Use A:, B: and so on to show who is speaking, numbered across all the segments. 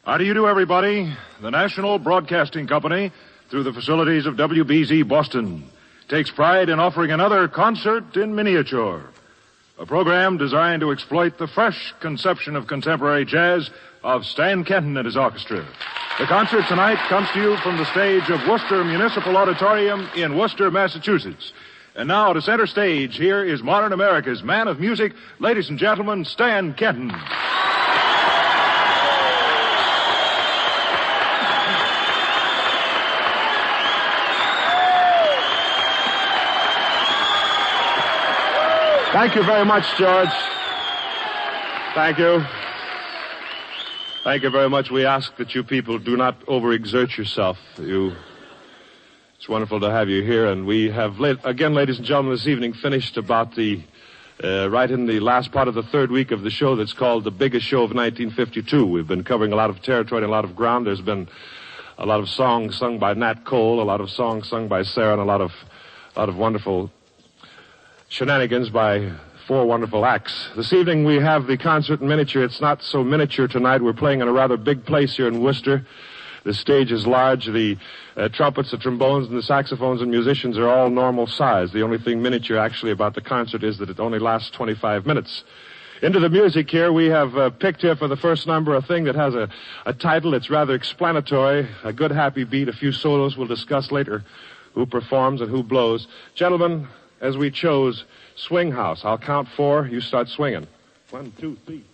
A: How do you do, everybody? The National Broadcasting Company, through the facilities of WBZ Boston, takes pride in offering another concert in miniature, a program designed to exploit the fresh conception of contemporary jazz of Stan Kenton and his orchestra. The concert tonight comes to you from the stage of Worcester Municipal Auditorium in Worcester, Massachusetts. And now, to center stage, here is modern America's man of music, ladies and gentlemen, Stan Kenton.
B: Thank you very much, George. Thank you. Thank you very much. We ask that you people do not overexert yourself. It's wonderful to have you here, and we have, again, ladies and gentlemen, this evening finished about right in the last part of the third week of the show that's called The Biggest Show of 1952. We've been covering a lot of territory and a lot of ground. There's been a lot of songs sung by Nat Cole, a lot of songs sung by Sarah, and a lot of wonderful shenanigans by four wonderful acts. This evening we have the concert in miniature. It's not so miniature tonight. We're playing in a rather big place here in Worcester. The stage is large. The trumpets, the trombones, and the saxophones and musicians are all normal size. The only thing miniature actually about the concert is that it only lasts 25 minutes. Into the music here, we have picked here for the first number a thing that has a title that's rather explanatory, a good happy beat, a few solos. We'll discuss later who performs and who blows. Gentlemen, as we chose, Swing House. I'll count four. You start swinging. 1, 2, 3.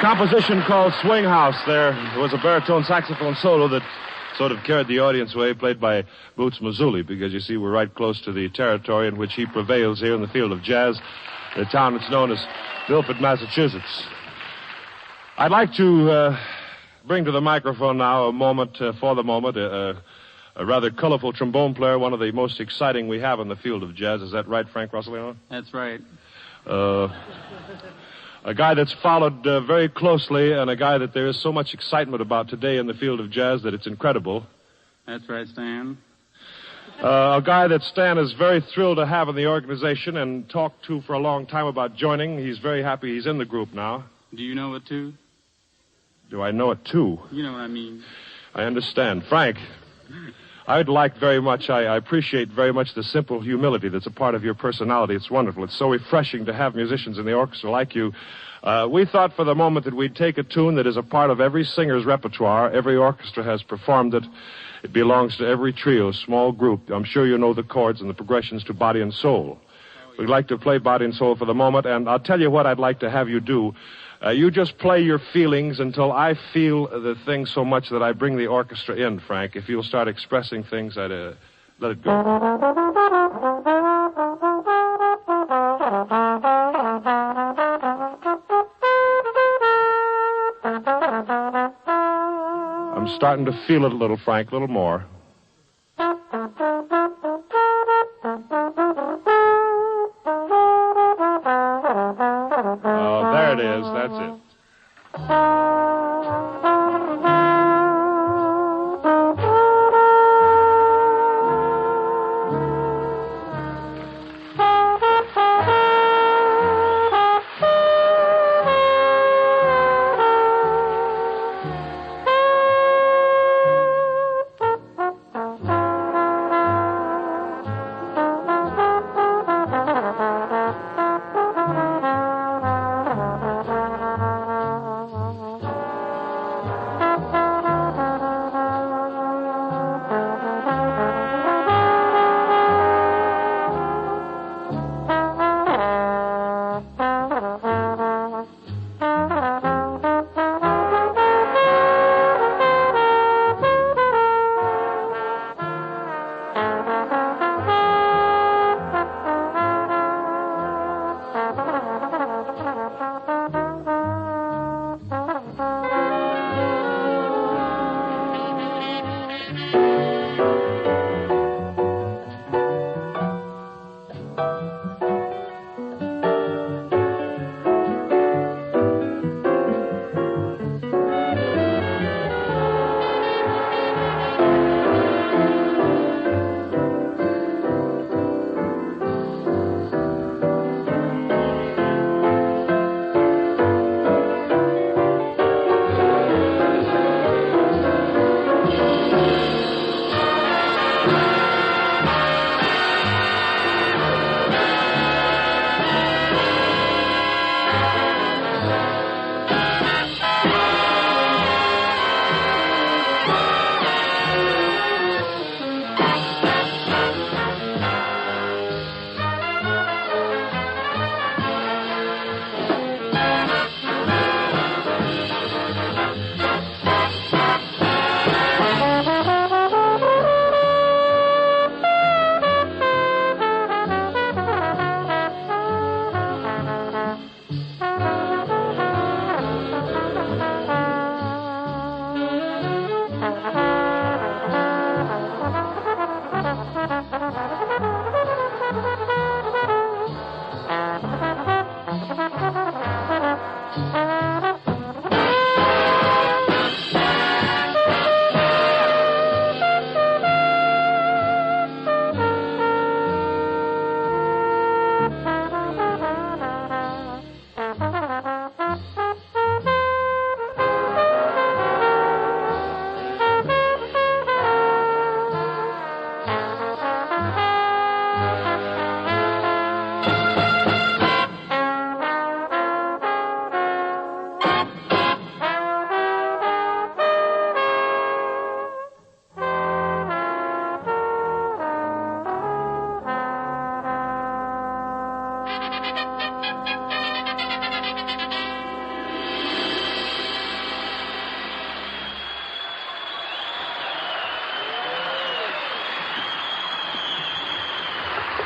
B: Composition called Swing House. There was a baritone saxophone solo that sort of carried the audience away, played by Boots Mazzulli, because you see we're right close to the territory in which he prevails here in the field of jazz, the town that's known as Milford, Massachusetts. I'd like to bring to the microphone now a rather colorful trombone player, one of the most exciting we have in the field of jazz. Is that right, Frank Rossellino?
C: That's right.
B: A guy that's followed very closely, and a guy that there is so much excitement about today in the field of jazz that it's incredible.
C: That's right, Stan.
B: A guy that Stan is very thrilled to have in the organization and talked to for a long time about joining. He's very happy he's in the group now.
C: Do you know it, too?
B: Do I know it, too?
C: You know what I mean.
B: I understand. Frank, I appreciate very much the simple humility that's a part of your personality. It's wonderful. It's so refreshing to have musicians in the orchestra like you. We thought for the moment that we'd take a tune that is a part of every singer's repertoire. Every orchestra has performed it. It belongs to every trio, small group. I'm sure you know the chords and the progressions to Body and Soul. We'd like to play Body and Soul for the moment, and I'll tell you what I'd like to have you do. You just play your feelings until I feel the thing so much that I bring the orchestra in, Frank. If you'll start expressing things, I'd let it go. I'm starting to feel it a little, Frank, a little more. Oh, there it is. That's it.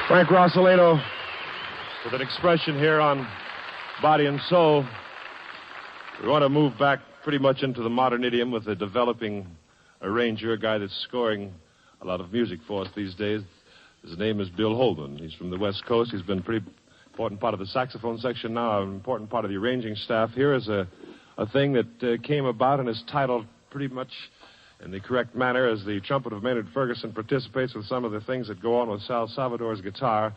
B: Frank Rossellino with an expression here on Body and Soul. We want to move back pretty much into the modern idiom with a developing arranger, a guy that's scoring a lot of music for us these days. His name is Bill Holman. He's from the West Coast. He's been a pretty important part of the saxophone section now, an important part of the arranging staff. Here is a thing that came about and is titled pretty much in the correct manner as the trumpet of Maynard Ferguson participates with some of the things that go on with Sal Salvador's guitar,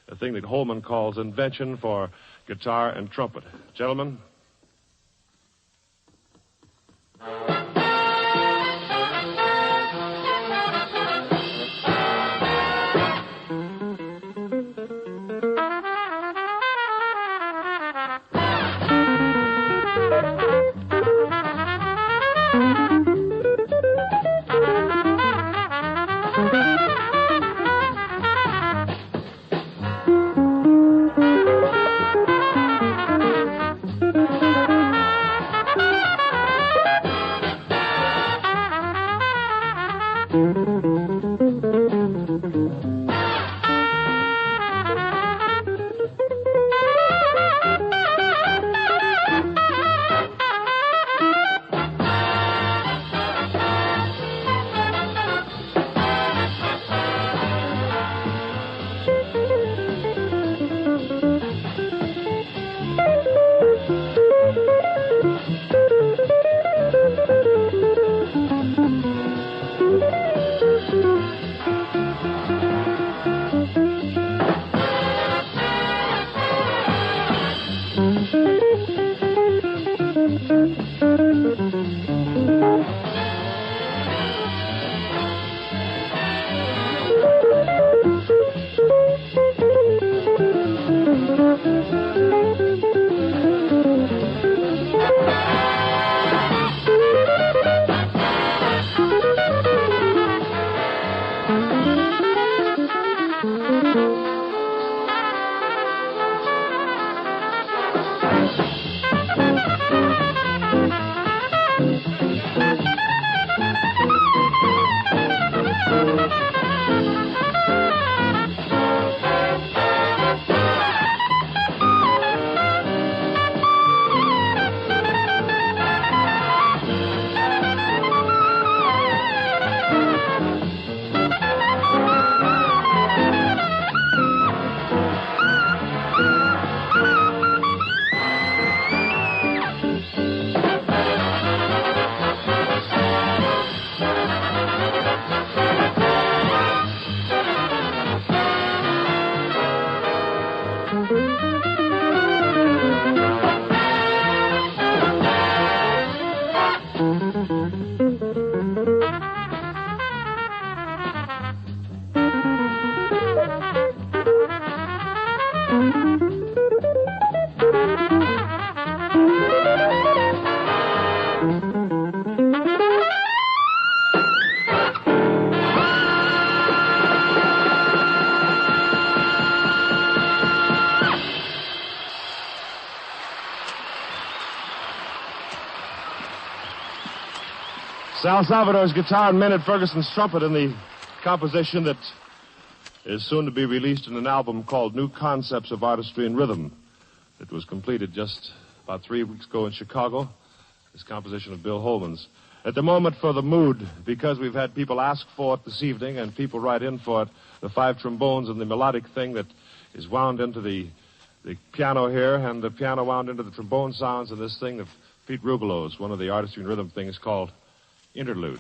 B: a thing that Holman calls invention for guitar and trumpet. Gentlemen. Sal Salvador's guitar and Maynard Ferguson's trumpet in the composition that is soon to be released in an album called New Concepts of Artistry and Rhythm. It was completed just about 3 weeks ago in Chicago. This composition of Bill Holman's. At the moment for the mood, because we've had people ask for it this evening and people write in for it, the 5 trombones and the melodic thing that is wound into the piano here and the piano wound into the trombone sounds and this thing of Pete Rubelo's, one of the artistry and rhythm things called Interlude.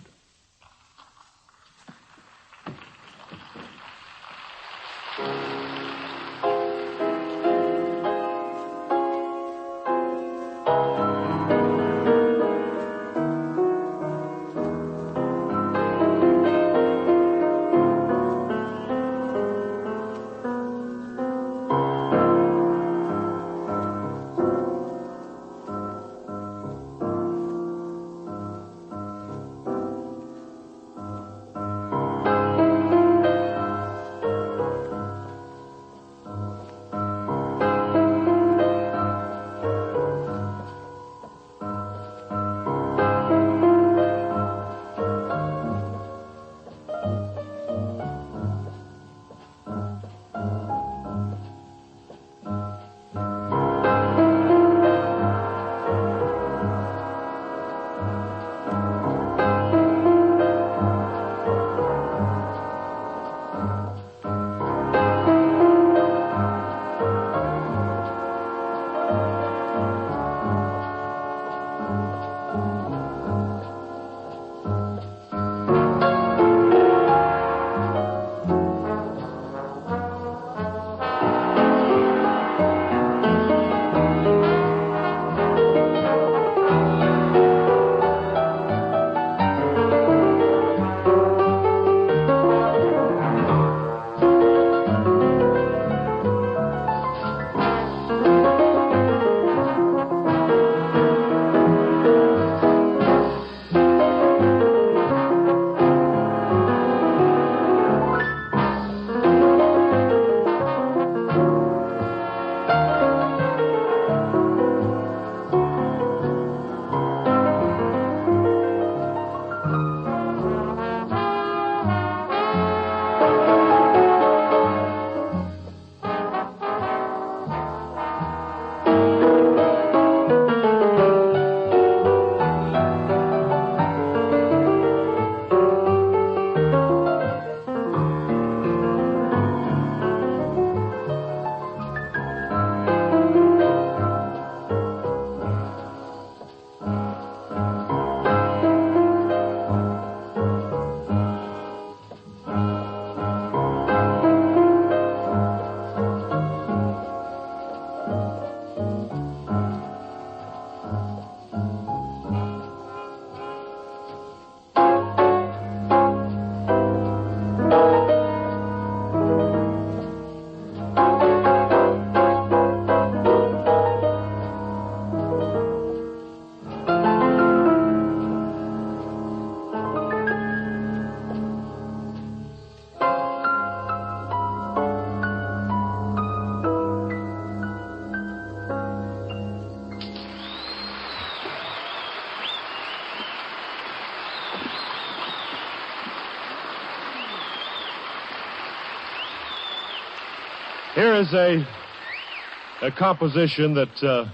B: Here is a composition that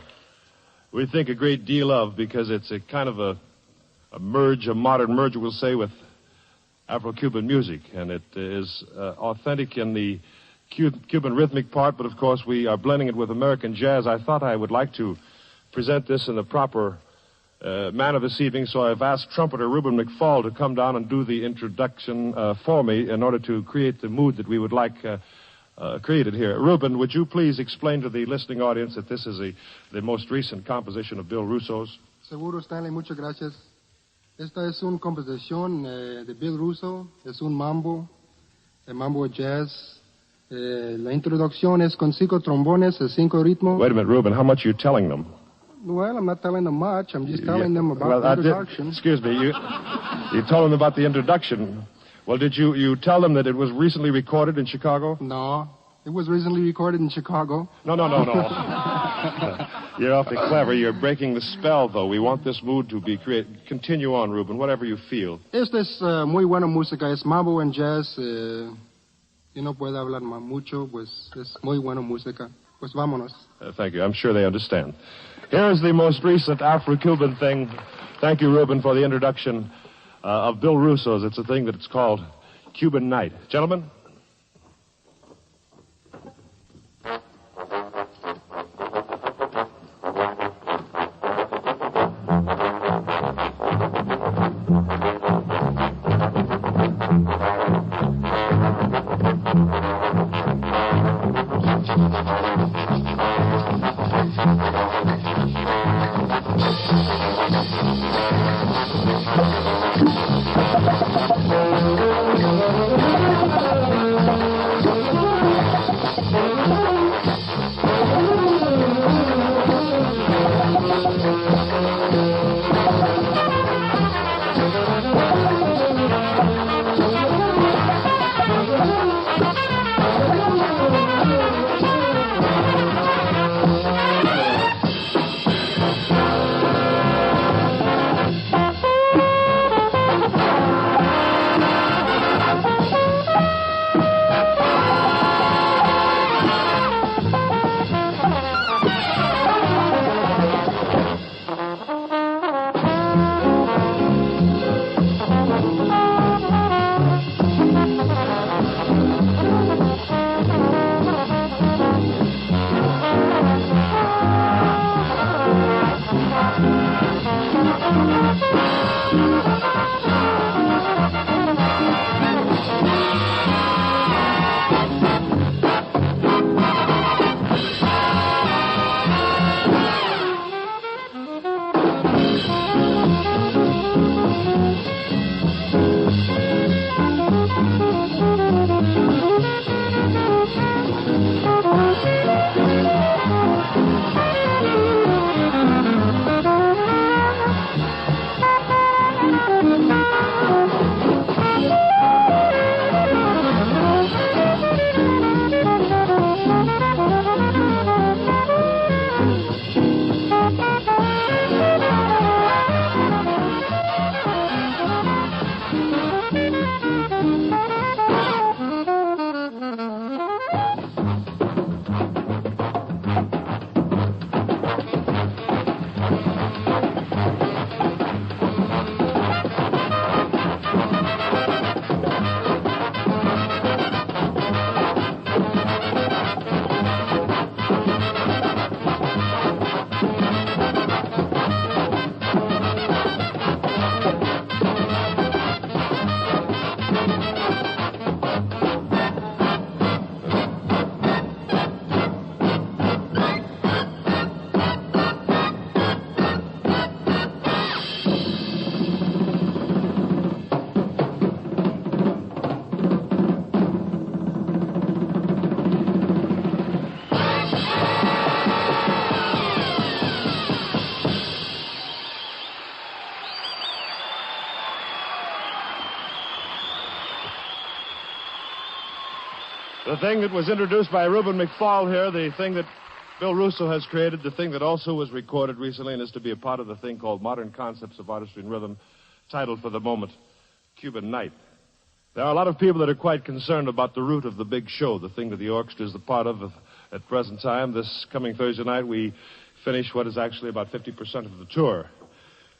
B: we think a great deal of because it's a kind of a modern merge, we'll say, with Afro-Cuban music. And it is authentic in the Cuban rhythmic part, but of course we are blending it with American jazz. I thought I would like to present this in the proper manner this evening, so I've asked trumpeter Reuben McFall to come down and do the introduction for me in order to create the mood that we would like created here. Reuben, would you please explain to the listening audience that this is the most recent composition of Bill Russo's?
D: Seguro, Stanley, muchas gracias. Esta es una composición de Bill Russo, es un mambo, el mambo jazz. La introducción es con 5 trombones, 5 ritmos.
B: Wait a minute, Reuben, how much are you telling them?
D: Well, I'm not telling them much. I'm just telling them about the introduction.
B: Excuse me, you told them about the introduction. Well, did you tell them that it was recently recorded in Chicago?
D: No, it was recently recorded in Chicago.
B: No. You're awfully clever. You're breaking the spell, though. We want this mood to be created. Continue on, Reuben, whatever you feel.
D: Esta es muy buena música. Es mambo and jazz. Si no puede hablar mucho, pues es muy buena música. Pues vámonos.
B: Thank you. I'm sure they understand. Here is the most recent Afro-Cuban thing. Thank you, Reuben, for the introduction of Bill Russo's. It's a thing that's called Cuban Night. Gentlemen? The thing that was introduced by Reuben McFall here, the thing that Bill Russo has created, the thing that also was recorded recently and is to be a part of the thing called Modern Concepts of Artistry and Rhythm, titled for the moment, Cuban Night. There are a lot of people that are quite concerned about the route of the big show, the thing that the orchestra is a part of at present time. This coming Thursday night, we finish what is actually about 50% of the tour.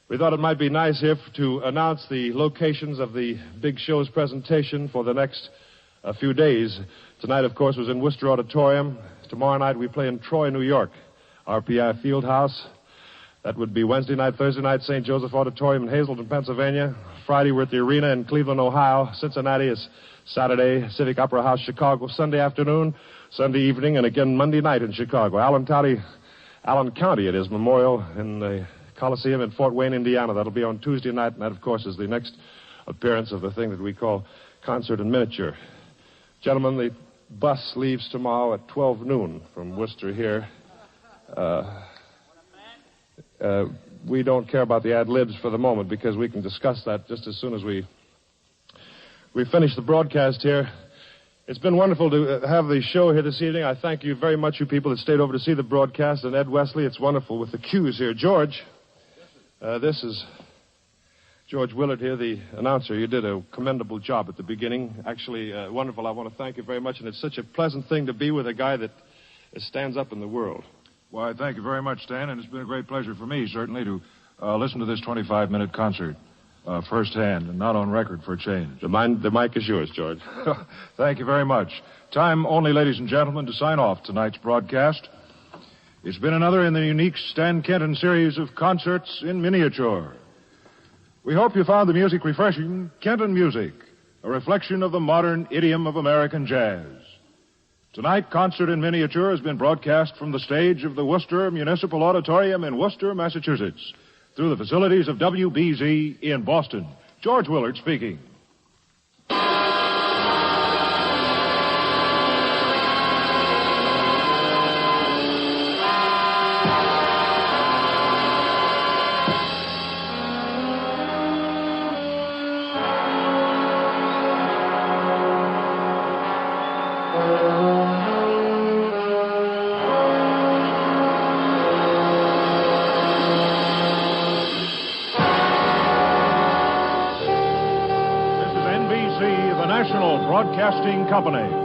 B: We thought it might be nice here to announce the locations of the big show's presentation for the next few days. Tonight, of course, was in Worcester Auditorium. Tomorrow night, we play in Troy, New York, RPI Fieldhouse. That would be Wednesday night, Thursday night, St. Joseph Auditorium in Hazleton, Pennsylvania. Friday, we're at the Arena in Cleveland, Ohio. Cincinnati is Saturday, Civic Opera House, Chicago, Sunday afternoon, Sunday evening, and again Monday night in Chicago. Allen County, it is, Memorial in the Coliseum in Fort Wayne, Indiana. That'll be on Tuesday night, and that, of course, is the next appearance of the thing that we call Concert in Miniature. Gentlemen, the bus leaves tomorrow at 12 noon from Worcester here. We don't care about the ad-libs for the moment because we can discuss that just as soon as we finish the broadcast here. It's been wonderful to have the show here this evening. I thank you very much, you people that stayed over to see the broadcast. And Ed Wesley, it's wonderful with the cues here. George, this is George Willard here, the announcer. You did a commendable job at the beginning. Actually, wonderful. I want to thank you very much. And it's such a pleasant thing to be with a guy that stands up in the world.
A: Why, thank you very much, Stan, and it's been a great pleasure for me, certainly, to listen to this 25-minute concert firsthand and not on record for a change.
B: The mic is yours, George.
A: Thank you very much. Time only, ladies and gentlemen, to sign off tonight's broadcast. It's been another in the unique Stan Kenton series of concerts in miniature. We hope you found the music refreshing. Kenton music, a reflection of the modern idiom of American jazz. Tonight, Concert in Miniature has been broadcast from the stage of the Worcester Municipal Auditorium in Worcester, Massachusetts, through the facilities of WBZ in Boston. George Willard speaking. Broadcasting Company.